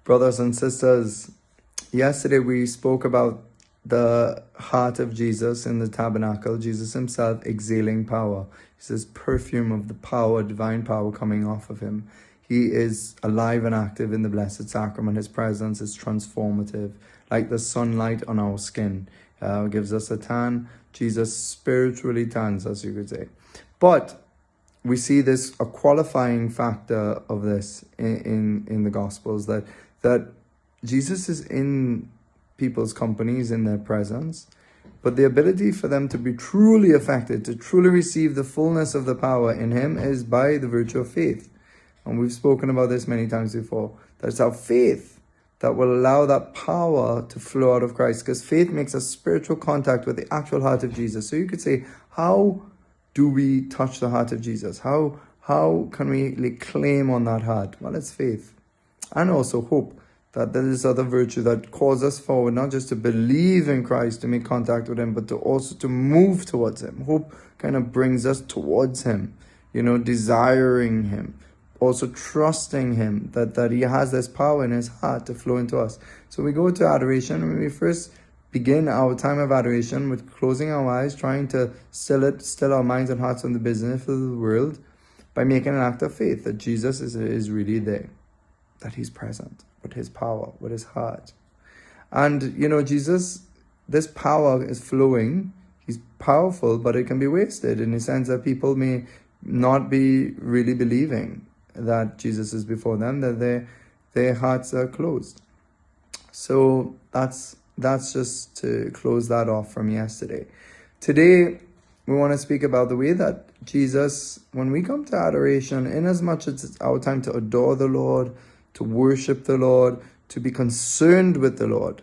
Brothers and sisters, yesterday we spoke about the heart of Jesus in the tabernacle, Jesus himself exhaling power. It's this perfume of the power, divine power coming off of him. He is alive and active in the Blessed Sacrament. His presence is transformative, like the sunlight on our skin. Gives us a tan. Jesus spiritually tans us, you could say. But we see this, a qualifying factor of this in the Gospels, that Jesus is in people's companies, in their presence, but the ability for them to be truly affected, to truly receive the fullness of the power in him, is by the virtue of faith. And we've spoken about this many times before. That's our faith that will allow that power to flow out of Christ, because faith makes a spiritual contact with the actual heart of Jesus. So you could say, how do we touch the heart of Jesus? How can we claim on that heart? Well, it's faith. And also hope, that there is other virtue that calls us forward, not just to believe in Christ, to make contact with him, but to also to move towards him. Hope kind of brings us towards him, desiring him, also trusting him that he has this power in his heart to flow into us. So we go to adoration, and we first begin our time of adoration with closing our eyes, trying to still our minds and hearts on the business of the world, by making an act of faith that Jesus is really there, that he's present with his power, with his heart. And, Jesus, this power is flowing. He's powerful, but it can be wasted in the sense that people may not be really believing that Jesus is before them, that their hearts are closed. So that's just to close that off from yesterday. Today, we want to speak about the way that Jesus, when we come to adoration, in as much as it's our time to adore the Lord, to worship the Lord, to be concerned with the Lord.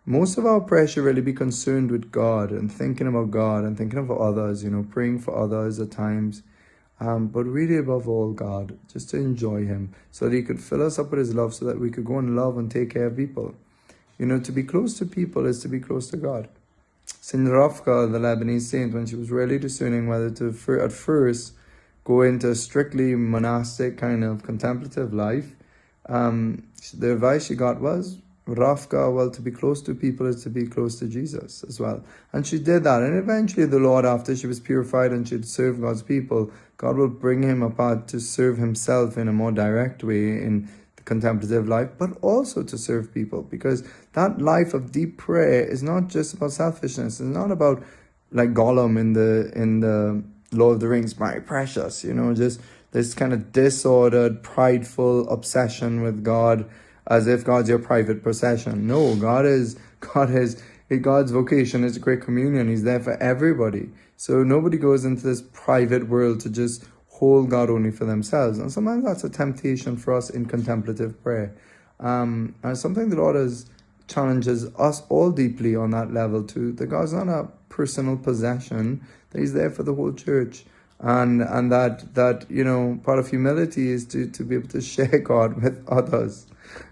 Most of our prayer should really be concerned with God and thinking about God and thinking of others, praying for others at times. But really above all, God, just to enjoy him, so that he could fill us up with his love, so that we could go and love and take care of people. To be close to people is to be close to God. Saint Rafka, the Lebanese saint, when she was really discerning whether to at first go into a strictly monastic kind of contemplative life, the advice she got was, Rafka, to be close to people is to be close to Jesus as well. And she did that. And eventually the Lord, after she was purified and she'd served God's people, God will bring him apart to serve himself in a more direct way in the contemplative life, but also to serve people. Because that life of deep prayer is not just about selfishness. It's not about, like Gollum in the Lord of the Rings, my precious, just this kind of disordered, prideful obsession with God, as if God's your private possession. No, God's vocation is great communion. He's there for everybody. So nobody goes into this private world to just hold God only for themselves. And sometimes that's a temptation for us in contemplative prayer. And something the Lord challenges us all deeply on that level too, that God's not a personal possession, that he's there for the whole church. And that part of humility is to be able to share God with others.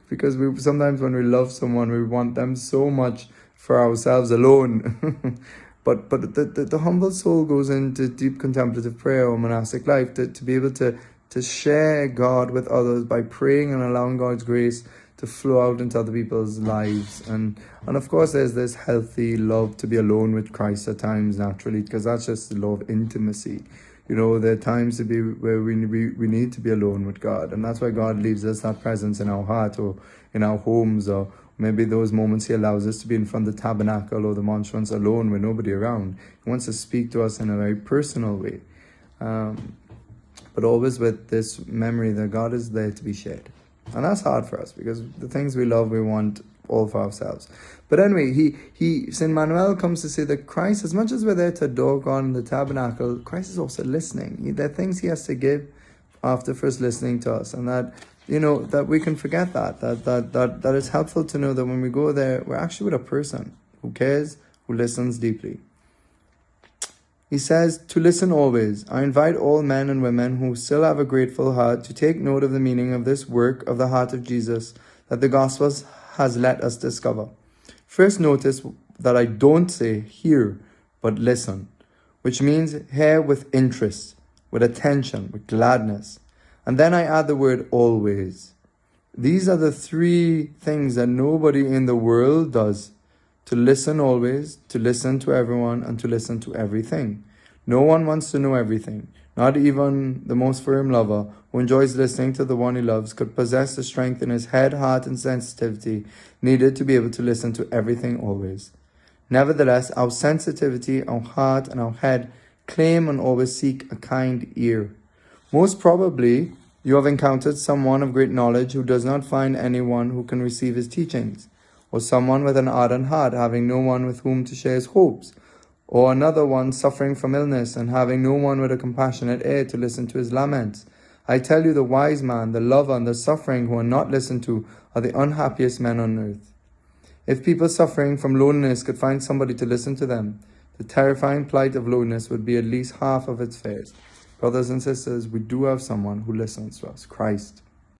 Because sometimes when we love someone, we want them so much for ourselves alone. but the humble soul goes into deep contemplative prayer or monastic life to be able to share God with others by praying and allowing God's grace to flow out into other people's lives. And of course, there's this healthy love to be alone with Christ at times, naturally, because that's just the law of intimacy. There are times where we need to be alone with God. And that's why God leaves us that presence in our heart or in our homes, or maybe those moments he allows us to be in front of the tabernacle or the monstrance alone with nobody around. He wants to speak to us in a very personal way. But always with this memory that God is there to be shared. And that's hard for us, because the things we love, we want all for ourselves. But anyway, Saint Manuel comes to say that Christ, as much as we're there to adore God in the tabernacle, Christ is also listening. There are things he has to give after first listening to us, and that that we can forget that it's helpful to know that when we go there, we're actually with a person who cares, who listens deeply. He says, to listen always. I invite all men and women who still have a grateful heart to take note of the meaning of this work of the heart of Jesus that the Gospels has let us discover. First, notice that I don't say hear, but listen, which means hear with interest, with attention, with gladness. And then I add the word always. These are the three things that nobody in the world does. To listen always, to listen to everyone, and to listen to everything. No one wants to know everything. Not even the most firm lover, who enjoys listening to the one he loves, could possess the strength in his head, heart, and sensitivity needed to be able to listen to everything always. Nevertheless, our sensitivity, our heart, and our head claim and always seek a kind ear. Most probably, you have encountered someone of great knowledge who does not find anyone who can receive his teachings, or someone with an ardent heart having no one with whom to share his hopes, or another one suffering from illness and having no one with a compassionate ear to listen to his laments. I tell you, the wise man, the lover, and the suffering who are not listened to are the unhappiest men on earth. If people suffering from loneliness could find somebody to listen to them, the terrifying plight of loneliness would be at least half of its fears. Brothers and sisters, we do have someone who listens to us, Christ.